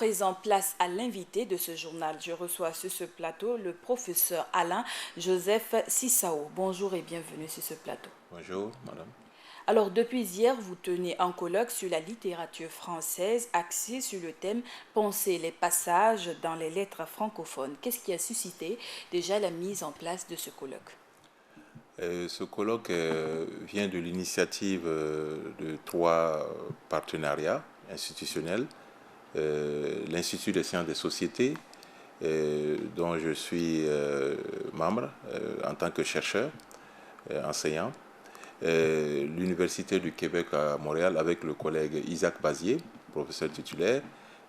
présent, place à l'invité de ce journal. Je reçois sur ce plateau le professeur Alain Joseph Sissao. Bonjour et bienvenue sur ce plateau. Bonjour, madame. Alors, depuis hier, vous tenez un colloque sur la littérature française axé sur le thème Penser les passages dans les lettres francophones. Qu'est-ce qui a suscité déjà la mise en place de ce colloque? Ce colloque vient de l'initiative de trois partenariats institutionnels. L'Institut des sciences des sociétés, dont je suis membre en tant que chercheur, enseignant. L'Université du Québec à Montréal avec le collègue Isaac Bazier, professeur titulaire,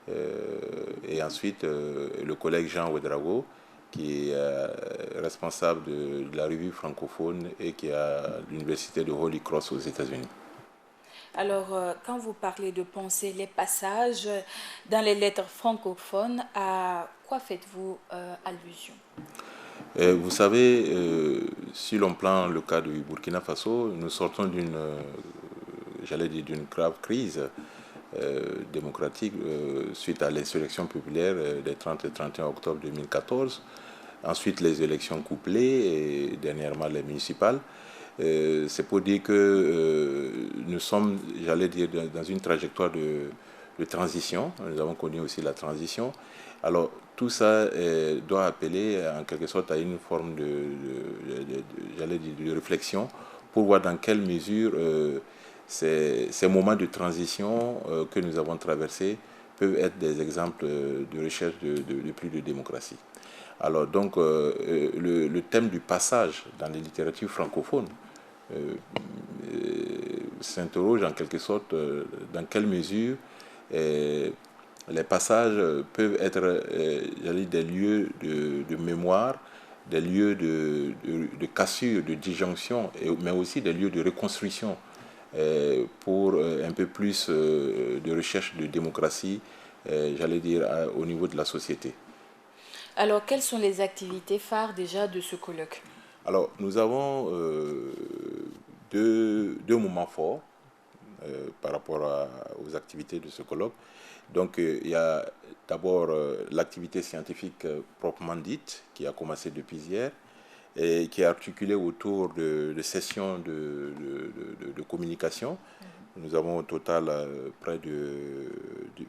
et ensuite le collègue Jean Ouedraogo, qui est responsable de la revue francophone et qui est à l'Université de Holy Cross aux États-Unis. Alors, quand vous parlez de penser les passages dans les lettres francophones, à quoi faites-vous allusion? Vous savez, si l'on prend le cas du Burkina Faso, nous sortons d'une grave crise démocratique suite à l'insurrection populaire des 30 et 31 octobre 2014. Ensuite, les élections couplées et dernièrement les municipales. C'est pour dire que nous sommes, dans une trajectoire de transition. Nous avons connu aussi la transition. Alors, tout ça doit appeler en quelque sorte à une forme de réflexion pour voir dans quelle mesure ces moments de transition que nous avons traversés peuvent être des exemples de recherche de plus de démocratie. Alors donc le thème du passage dans les littératures francophones s'interroge en quelque sorte dans quelle mesure les passages peuvent être des lieux de mémoire, des lieux de cassure, de disjonction, mais aussi des lieux de reconstruction pour un peu plus de recherche de démocratie, au niveau de la société. Alors, quelles sont les activités phares déjà de ce colloque? Alors, nous avons deux moments forts par rapport aux activités de ce colloque. Donc, il y a d'abord l'activité scientifique proprement dite, qui a commencé depuis hier, et qui est articulée autour de sessions de communication. Nous avons au total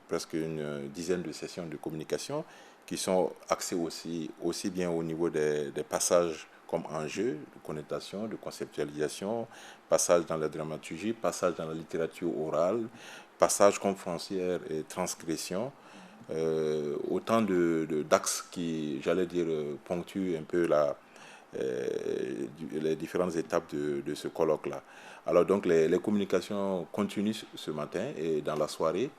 presque une dizaine de sessions de communication qui sont axées aussi bien au niveau des passages comme enjeux, de connotation, de conceptualisation, passage dans la dramaturgie, passage dans la littérature orale, passage comme frontière et transgression. Autant d'axes qui, ponctuent un peu les différentes étapes de ce colloque-là. Alors donc les communications continuent ce matin et dans la soirée.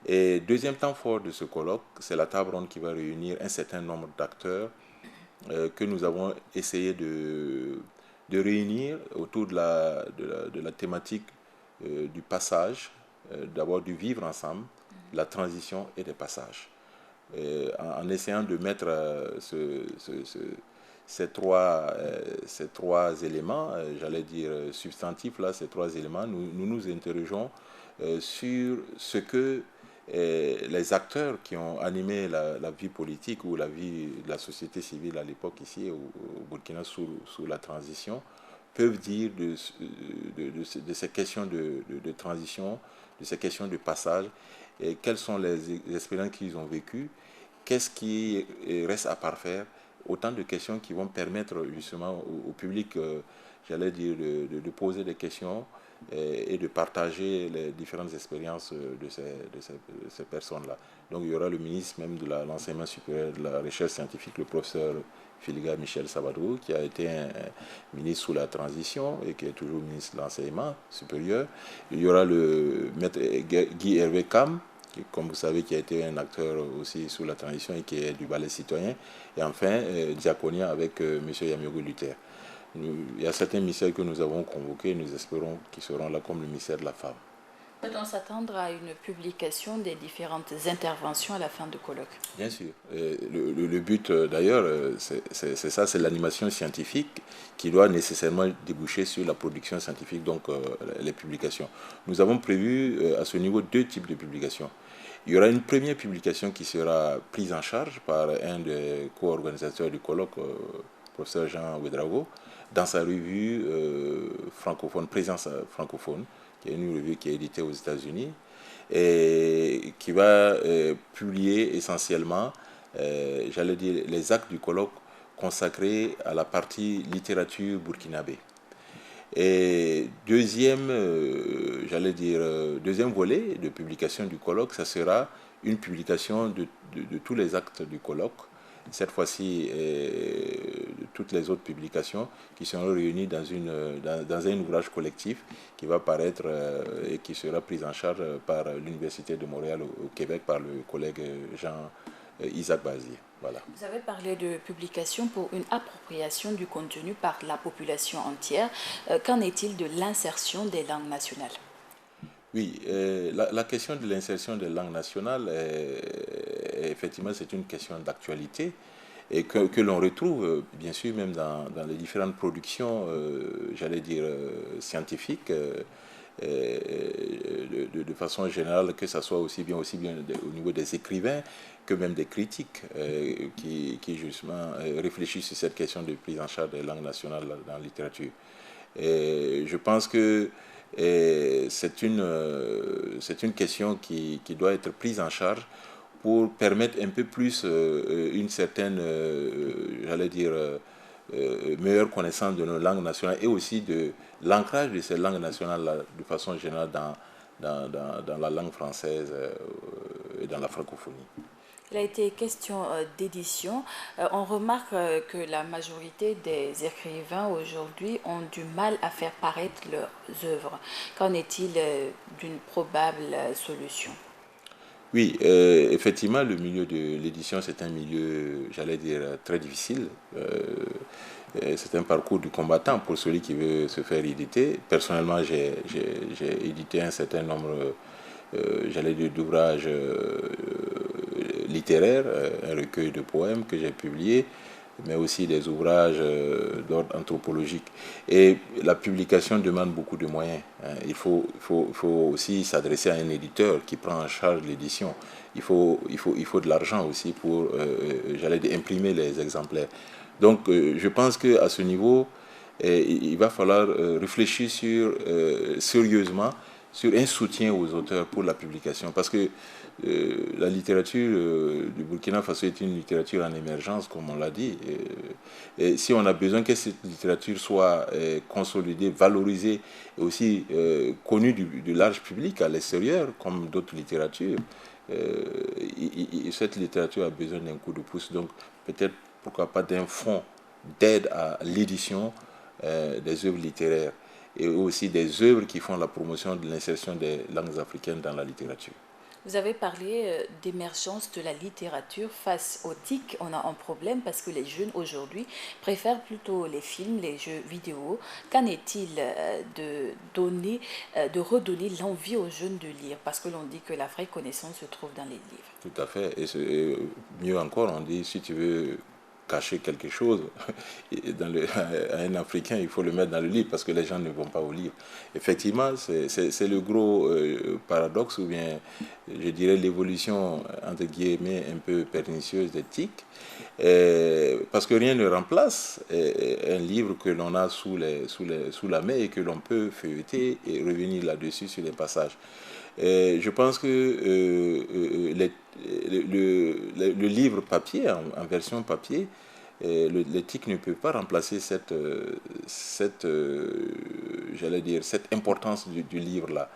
Et deuxième temps fort de ce colloque, c'est la table ronde qui va réunir un certain nombre d'acteurs que nous avons essayé de réunir autour de la thématique du passage, d'abord du vivre ensemble, la transition et des passages. En essayant de mettre ces trois éléments, substantifs, là, ces trois éléments, nous interrogeons sur ce que les acteurs qui ont animé la vie politique ou la vie de la société civile à l'époque ici au Burkina sous la transition peuvent dire de ces questions de transition, de ces questions de passage, et quelles sont les expériences qu'ils ont vécues, qu'est-ce qui reste à parfaire, autant de questions qui vont permettre justement au public, de poser des questions et de partager les différentes expériences de ces personnes-là. Donc il y aura le ministre même de l'enseignement supérieur de la recherche scientifique, le professeur Filiga Michel Sabadou, qui a été un ministre sous la transition et qui est toujours ministre de l'enseignement supérieur. Il y aura le maître Guy Hervé Cam, qui, comme vous savez, qui a été un acteur aussi sous la transition et qui est du ballet citoyen. Et enfin, Diaconia avec M. Yamiogo Luther. Il y a certains ministères que nous avons convoqués, nous espérons qu'ils seront là, comme le ministère de la Femme. Peut-on s'attendre à une publication des différentes interventions à la fin du colloque? Bien sûr. Le but, d'ailleurs, c'est ça, c'est l'animation scientifique qui doit nécessairement déboucher sur la production scientifique, donc les publications. Nous avons prévu à ce niveau deux types de publications. Il y aura une première publication qui sera prise en charge par un des co-organisateurs du colloque, professeur Jean Ouedraogo, dans sa revue francophone, Présence francophone, qui est une revue qui est éditée aux États-Unis et qui va publier essentiellement, j'allais dire, les actes du colloque consacrés à la partie littérature burkinabé. Et deuxième, deuxième volet de publication du colloque, ça sera une publication de tous les actes du colloque, cette fois-ci de toutes les autres publications qui seront réunies dans un ouvrage collectif qui va paraître et qui sera pris en charge par l'Université de Montréal au Québec par le collègue Jean-Isaac Bazier. Voilà. Vous avez parlé de publication pour une appropriation du contenu par la population entière. Qu'en est-il de l'insertion des langues nationales? Oui, la question de l'insertion des langues nationales, effectivement, c'est une question d'actualité et que l'on retrouve, bien sûr, même dans les différentes productions, scientifiques, de façon générale, que ce soit aussi bien au niveau des écrivains que même des critiques qui justement réfléchissent sur cette question de prise en charge des langues nationales dans la littérature. Et je pense que c'est une question qui doit être prise en charge pour permettre un peu plus une certaine, meilleure connaissance de nos langues nationales et aussi de l'ancrage de ces langues nationales de façon générale dans la langue française et dans la francophonie. Il a été question d'édition. On remarque que la majorité des écrivains aujourd'hui ont du mal à faire paraître leurs œuvres. Qu'en est-il d'une probable solution? Oui, effectivement, le milieu de l'édition, c'est un milieu, très difficile. C'est un parcours du combattant pour celui qui veut se faire éditer. Personnellement, j'ai édité un certain nombre, d'ouvrages littéraires, un recueil de poèmes que j'ai publié, mais aussi des ouvrages d'ordre anthropologique. Et la publication demande beaucoup de moyens. Il faut aussi s'adresser à un éditeur qui prend en charge l'édition. Il faut de l'argent aussi pour, imprimer les exemplaires. Donc, je pense qu'à ce niveau, il va falloir réfléchir sérieusement sur un soutien aux auteurs pour la publication. Parce que la littérature du Burkina Faso est une littérature en émergence, comme on l'a dit. Et si on a besoin que cette littérature soit consolidée, valorisée et aussi connue du large public à l'extérieur, comme d'autres littératures, cette littérature a besoin d'un coup de pouce. Donc peut-être, pourquoi pas, d'un fonds d'aide à l'édition des œuvres littéraires et aussi des œuvres qui font la promotion de l'insertion des langues africaines dans la littérature. Vous avez parlé d'émergence de la littérature face aux TIC. On a un problème parce que les jeunes aujourd'hui préfèrent plutôt les films, les jeux vidéo. Qu'en est-il de redonner l'envie aux jeunes de lire? Parce que l'on dit que la vraie connaissance se trouve dans les livres. Tout à fait. Et mieux encore, on dit, si tu veux cacher quelque chose à un Africain, il faut le mettre dans le livre parce que les gens ne vont pas au livre. Effectivement, c'est le gros paradoxe ou bien, je dirais, l'évolution, entre guillemets, un peu pernicieuse d'éthique. Parce que rien ne remplace un livre que l'on a sous la main et que l'on peut feuilleter et revenir là-dessus sur les passages. Je pense que le livre papier, en version papier, l'éthique ne peut pas remplacer cette importance du livre-là.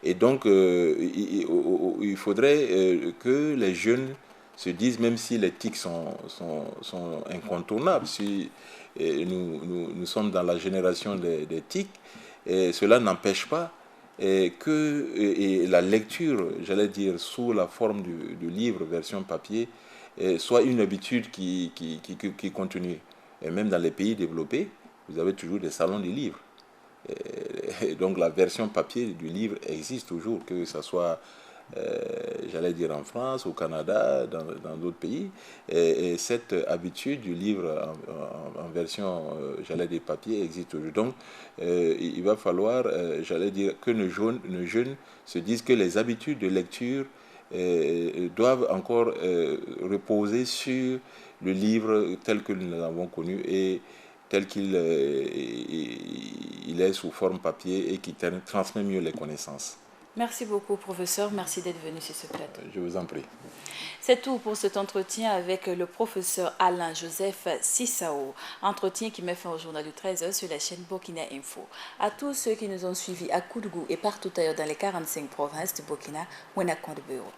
Et donc, il faudrait que les jeunes se disent, même si les TIC sont incontournables, si nous sommes dans la génération des TIC, cela n'empêche pas que la lecture, sous la forme du livre, version papier, soit une habitude qui continue. Et même dans les pays développés, vous avez toujours des salons du livre. Et donc la version papier du livre existe toujours, que ce soit, j'allais dire en France, au Canada, dans d'autres pays. Et cette habitude du livre en version, j'allais dire papier, existe toujours. Donc il va falloir, j'allais dire, que nos jeunes se disent que les habitudes de lecture doivent encore reposer sur le livre tel que nous l'avons connu et tel qu'il il est sous forme papier et qui transmet mieux les connaissances. Merci beaucoup, professeur. Merci d'être venu sur ce plateau. Je vous en prie. C'est tout pour cet entretien avec le professeur Alain-Joseph Sissao. Entretien qui met fin au journal du 13h sur la chaîne Burkina Info. À tous ceux qui nous ont suivis à Koudougou et partout ailleurs dans les 45 provinces de Burkina, Mouena Bureau.